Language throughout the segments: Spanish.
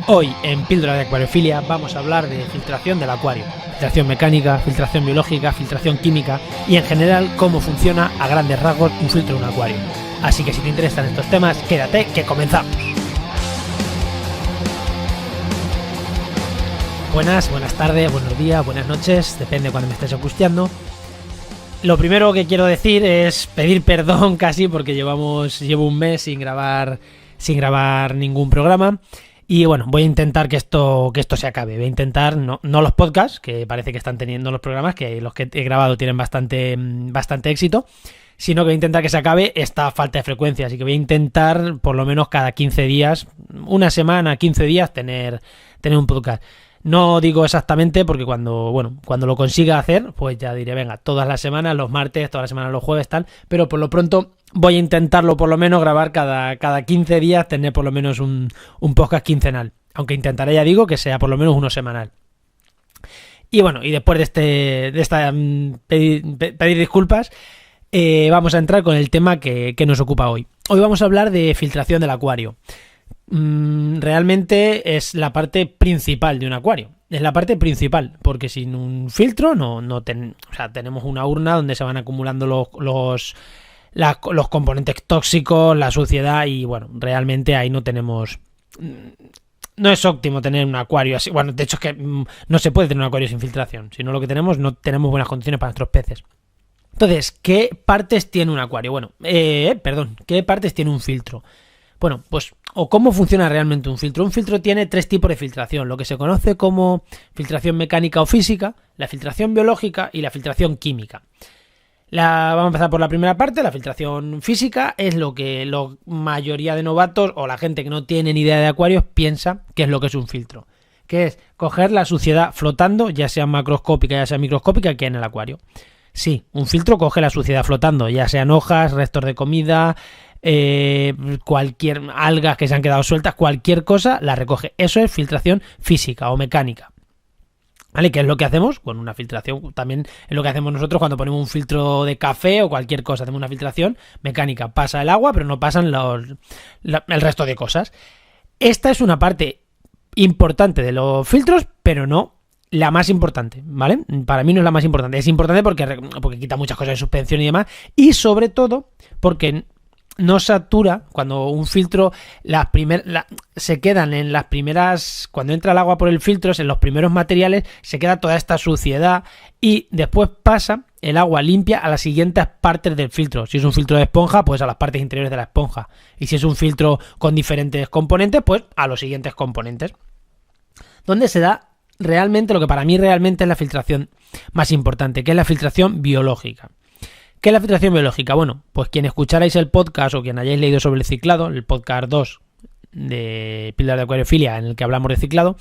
Hoy en Píldora de Acuariofilia vamos a hablar de filtración del acuario, filtración mecánica, filtración biológica, filtración química y en general cómo funciona a grandes rasgos un filtro en un acuario. Así que si te interesan estos temas, quédate que comenzamos. Buenas tardes, buenos días, buenas noches, depende de cuando me estés escuchando. Lo primero que quiero decir es pedir perdón casi porque llevo un mes sin grabar ningún programa. Y bueno, voy a intentar que esto se acabe. Voy a intentar, no los podcasts, que parece que están teniendo los programas, que los que he grabado tienen bastante éxito, sino que voy a intentar que se acabe esta falta de frecuencia. Así que voy a intentar, por lo menos cada 15 días, una semana, 15 días, tener un podcast. No digo exactamente porque cuando lo consiga hacer, pues ya diré, venga, todas las semanas, los martes, todas las semanas los jueves, tal, pero por lo pronto voy a intentarlo por lo menos grabar cada 15 días, tener por lo menos un podcast quincenal, aunque intentaré, ya digo, que sea por lo menos uno semanal. Y bueno, y después de pedir disculpas, vamos a entrar con el tema que nos ocupa hoy. Hoy vamos a hablar de filtración del acuario. Realmente es la parte principal de un acuario. Es la parte principal, porque sin un filtro tenemos una urna donde se van acumulando los componentes tóxicos, la suciedad y bueno, realmente ahí no es óptimo tener un acuario así. Bueno, de hecho es que no se puede tener un acuario sin filtración, sino lo que no tenemos buenas condiciones para nuestros peces. Entonces, ¿qué partes tiene un acuario? ¿Qué partes tiene un filtro? Bueno, pues, o cómo funciona realmente un filtro. Un filtro tiene 3 tipos de filtración, lo que se conoce como filtración mecánica o física, la filtración biológica y la filtración química. Vamos a empezar por la primera parte. La filtración física es lo que la mayoría de novatos o la gente que no tiene ni idea de acuarios piensa que es lo que es un filtro, que es coger la suciedad flotando, ya sea macroscópica ya sea microscópica, que hay en el acuario. Sí, un filtro coge la suciedad flotando, ya sean hojas, restos de comida, cualquier algas que se han quedado sueltas, cualquier cosa la recoge. Eso es filtración física o mecánica. ¿Vale? ¿Qué es lo que hacemos? Bueno, una filtración también es lo que hacemos nosotros cuando ponemos un filtro de café o cualquier cosa. Hacemos una filtración mecánica. Pasa el agua, pero no pasan el resto de cosas. Esta es una parte importante de los filtros, pero no la más importante, ¿vale? Para mí no es la más importante. Es importante porque quita muchas cosas de suspensión y demás. Y sobre todo porque no satura cuando un filtro se quedan en las primeras, cuando entra el agua por el filtro, en los primeros materiales se queda toda esta suciedad y después pasa el agua limpia a las siguientes partes del filtro. Si es un filtro de esponja, pues a las partes interiores de la esponja, y si es un filtro con diferentes componentes, pues a los siguientes componentes, donde se da realmente lo que para mí realmente es la filtración más importante, que es la filtración biológica. ¿Qué es la filtración biológica? Bueno, pues quien escucharais el podcast o quien hayáis leído sobre el ciclado, el podcast 2 de Píldora de Acuariofilia, en el que hablamos de ciclado,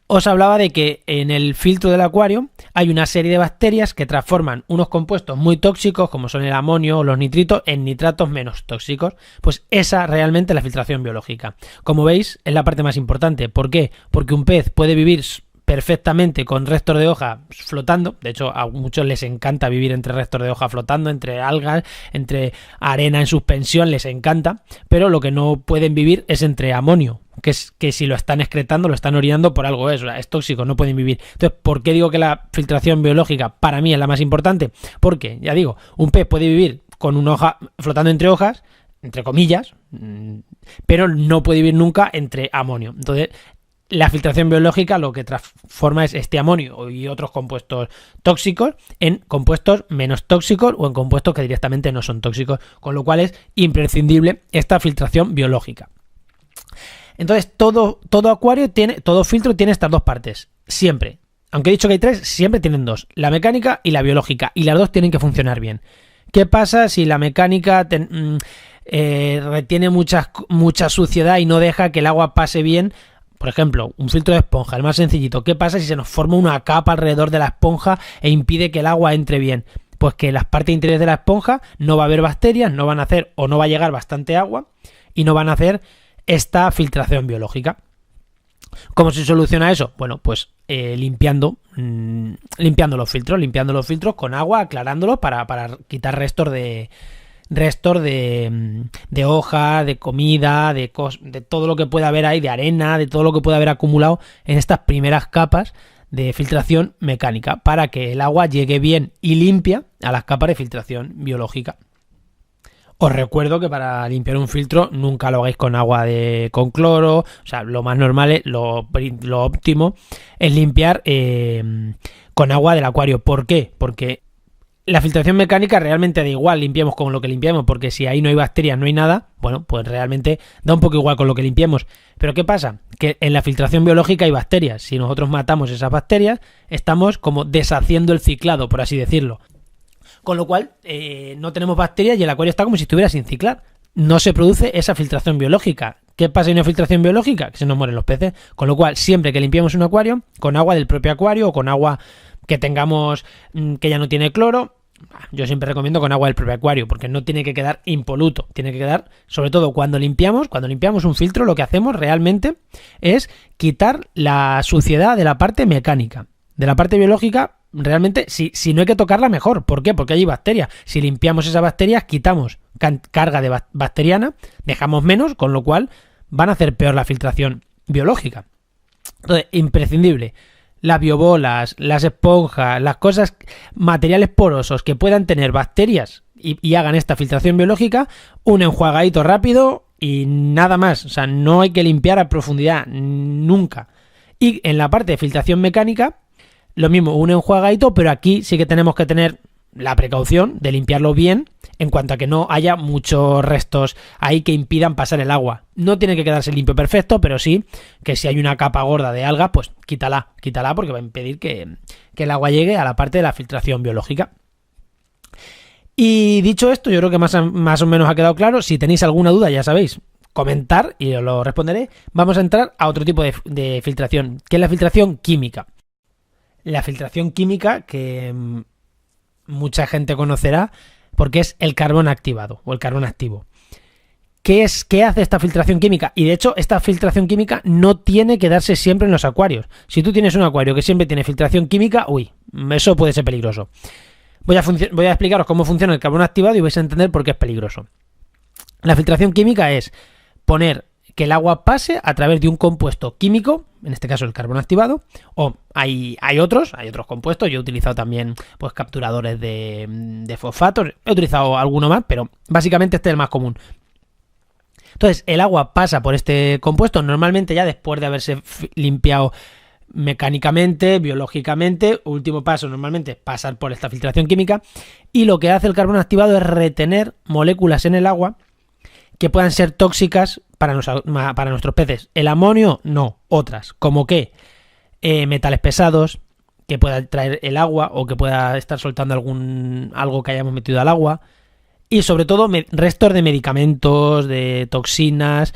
os hablaba de que en el filtro del acuario hay una serie de bacterias que transforman unos compuestos muy tóxicos, como son el amonio o los nitritos, en nitratos menos tóxicos. Pues esa realmente es la filtración biológica. Como veis, es la parte más importante. ¿Por qué? Porque un pez puede vivir perfectamente con restos de hoja flotando. De hecho, a muchos les encanta vivir entre restos de hoja flotando, entre algas, entre arena en suspensión, les encanta, pero lo que no pueden vivir es entre amonio, que si lo están excretando, lo están orinando, por algo es tóxico, no pueden vivir. Entonces, ¿por qué digo que la filtración biológica para mí es la más importante? Porque, ya digo, un pez puede vivir con una hoja flotando entre hojas, entre comillas, pero no puede vivir nunca entre amonio. Entonces, la filtración biológica lo que transforma es este amonio y otros compuestos tóxicos en compuestos menos tóxicos o en compuestos que directamente no son tóxicos, con lo cual es imprescindible esta filtración biológica. Entonces todo filtro tiene estas dos partes, siempre. Aunque he dicho que hay 3, siempre tienen 2, la mecánica y la biológica, y las dos tienen que funcionar bien. ¿Qué pasa si la mecánica retiene mucha suciedad y no deja que el agua pase bien? Por ejemplo, un filtro de esponja, el más sencillito. ¿Qué pasa si se nos forma una capa alrededor de la esponja e impide que el agua entre bien? Pues que en las partes interiores de la esponja no va a haber bacterias, no van a hacer o no va a llegar bastante agua y no van a hacer esta filtración biológica. ¿Cómo se soluciona eso? Bueno, pues limpiando los filtros con agua, aclarándolos para quitar restos de restos de hojas, de comida, de todo lo que pueda haber ahí, de arena, de todo lo que pueda haber acumulado en estas primeras capas de filtración mecánica, para que el agua llegue bien y limpia a las capas de filtración biológica. Os recuerdo que para limpiar un filtro nunca lo hagáis con agua con cloro. O sea, lo más normal, lo óptimo es limpiar con agua del acuario. ¿Por qué? Porque la filtración mecánica realmente da igual, limpiemos con lo que limpiemos, porque si ahí no hay bacterias, no hay nada, bueno, pues realmente da un poco igual con lo que limpiemos. Pero ¿qué pasa? Que en la filtración biológica hay bacterias. Si nosotros matamos esas bacterias, estamos como deshaciendo el ciclado, por así decirlo. Con lo cual, no tenemos bacterias y el acuario está como si estuviera sin ciclar. No se produce esa filtración biológica. ¿Qué pasa en una filtración biológica? Que se nos mueren los peces. Con lo cual, siempre que limpiemos un acuario, con agua del propio acuario o con agua que tengamos que ya no tiene cloro, yo siempre recomiendo con agua del propio acuario, porque no tiene que quedar impoluto. Tiene que quedar, sobre todo cuando limpiamos un filtro, lo que hacemos realmente es quitar la suciedad de la parte mecánica. De la parte biológica, realmente, si no hay que tocarla, mejor. ¿Por qué? Porque hay bacterias. Si limpiamos esas bacterias, quitamos carga de bacteriana, dejamos menos, con lo cual van a hacer peor la filtración biológica. Entonces, imprescindible. Las biobolas, las esponjas, las cosas, materiales porosos que puedan tener bacterias y hagan esta filtración biológica, un enjuagadito rápido y nada más. O sea, no hay que limpiar a profundidad, nunca. Y en la parte de filtración mecánica, lo mismo, un enjuagadito, pero aquí sí que tenemos que tener la precaución de limpiarlo bien en cuanto a que no haya muchos restos ahí que impidan pasar el agua. No tiene que quedarse limpio perfecto, pero sí que si hay una capa gorda de algas, pues quítala porque va a impedir que el agua llegue a la parte de la filtración biológica. Y dicho esto, yo creo que más o menos ha quedado claro. Si tenéis alguna duda, ya sabéis, comentar y os lo responderé. Vamos a entrar a otro tipo de filtración, que es la filtración química. La filtración química que mucha gente conocerá porque es el carbón activado o el carbón activo. ¿Qué hace esta filtración química? Y de hecho, esta filtración química no tiene que darse siempre en los acuarios. Si tú tienes un acuario que siempre tiene filtración química, eso puede ser peligroso. Voy a explicaros cómo funciona el carbón activado y vais a entender por qué es peligroso. La filtración química es poner que el agua pase a través de un compuesto químico, en este caso el carbón activado, o hay otros compuestos. Yo he utilizado también pues capturadores de fosfatos, he utilizado alguno más, pero básicamente este es el más común. Entonces el agua pasa por este compuesto, normalmente ya después de haberse limpiado mecánicamente, biológicamente. Último paso normalmente es pasar por esta filtración química, y lo que hace el carbón activado es retener moléculas en el agua que puedan ser tóxicas para nuestros peces. El amonio no, otras, como que metales pesados que pueda traer el agua o que pueda estar soltando algo que hayamos metido al agua, y sobre todo restos de medicamentos, de toxinas,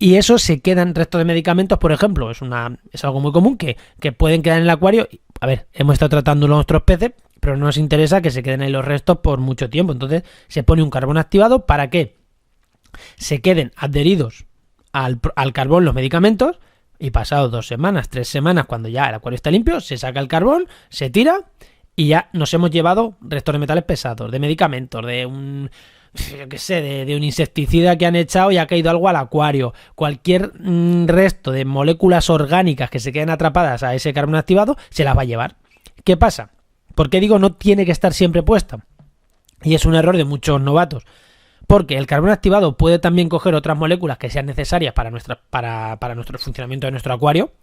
y eso se quedan, restos de medicamentos, por ejemplo, es algo muy común que pueden quedar en el acuario. A ver, hemos estado tratando nuestros peces, pero no nos interesa que se queden ahí los restos por mucho tiempo, entonces se pone un carbón activado para que se queden adheridos al carbón los medicamentos, y pasados 2 semanas, 3 semanas, cuando ya el acuario está limpio, se saca el carbón, se tira y ya nos hemos llevado restos de metales pesados, de medicamentos, de un insecticida que han echado y ha caído algo al acuario. Cualquier resto de moléculas orgánicas que se queden atrapadas a ese carbón activado se las va a llevar. ¿Qué pasa? ¿Por qué digo no tiene que estar siempre puesta? Y es un error de muchos novatos. Porque el carbón activado puede también coger otras moléculas que sean necesarias para nuestro funcionamiento de nuestro acuario.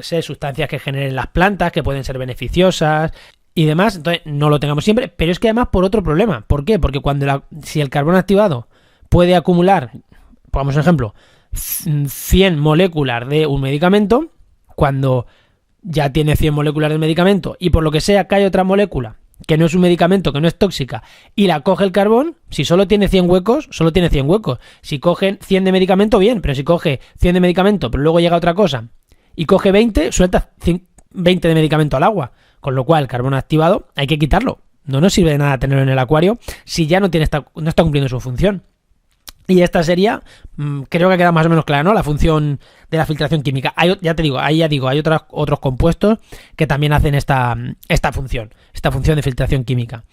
Sustancias que generen las plantas, que pueden ser beneficiosas y demás. Entonces no lo tengamos siempre. Pero es que además por otro problema. ¿Por qué? Porque si el carbón activado puede acumular, pongamos un ejemplo, 100 moléculas de un medicamento, cuando ya tiene 100 moléculas de medicamento y por lo que sea cae otra molécula que no es un medicamento, que no es tóxica, y la coge el carbón, si solo tiene 100 huecos, solo tiene 100 huecos. Si coge 100 de medicamento, bien, pero si coge 100 de medicamento, pero luego llega otra cosa, y coge 20, suelta 20 de medicamento al agua. Con lo cual, el carbón activado hay que quitarlo. No nos sirve de nada tenerlo en el acuario si ya no está cumpliendo su función. Y esta sería, creo que queda más o menos clara, ¿no? La función de la filtración química. Hay otros compuestos que también hacen esta función de filtración química.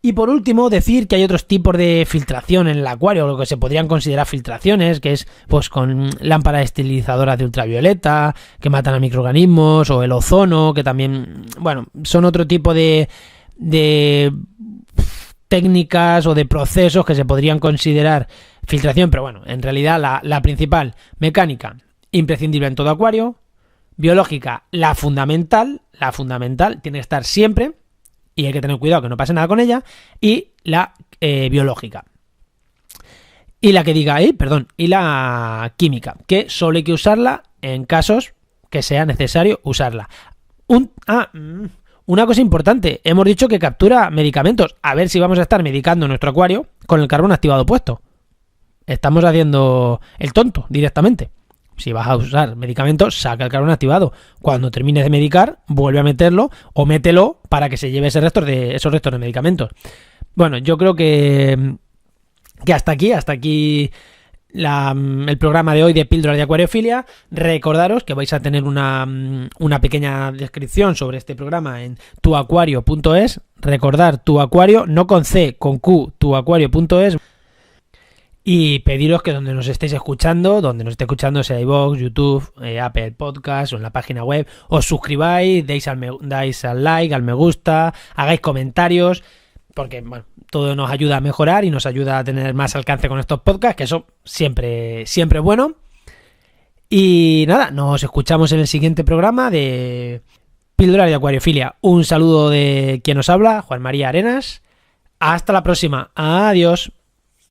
Y por último, decir que hay otros tipos de filtración en el acuario, lo que se podrían considerar filtraciones, que es pues con lámparas estilizadoras de ultravioleta, que matan a microorganismos, o el ozono, que también, bueno, son otro tipo de técnicas o de procesos que se podrían considerar filtración, pero bueno, en realidad la principal, mecánica, imprescindible en todo acuario, biológica, la fundamental, tiene que estar siempre, y hay que tener cuidado que no pase nada con ella, y la biológica. Y la y la química, que solo hay que usarla en casos que sea necesario usarla. Una cosa importante, hemos dicho que captura medicamentos. A ver si vamos a estar medicando nuestro acuario con el carbón activado puesto. Estamos haciendo el tonto directamente. Si vas a usar medicamentos, saca el carbón activado. Cuando termines de medicar, vuelve a meterlo o mételo para que se lleve esos restos de medicamentos. Bueno, yo creo que hasta aquí el programa de hoy de Píldoras de Acuariofilia. Recordaros que vais a tener una pequeña descripción sobre este programa en tuacuario.es. Recordar tuacuario, no con C, con Q, tuacuario.es. Y pediros que donde nos estéis escuchando, sea iVoox, YouTube, Apple Podcast o en la página web, os suscribáis, deis al like, al me gusta, hagáis comentarios, porque bueno, todo nos ayuda a mejorar y nos ayuda a tener más alcance con estos podcasts, que eso siempre es bueno. Y nada, nos escuchamos en el siguiente programa de Píldoras de Acuariofilia. Un saludo de quien nos habla, Juan María Arenas. Hasta la próxima. Adiós.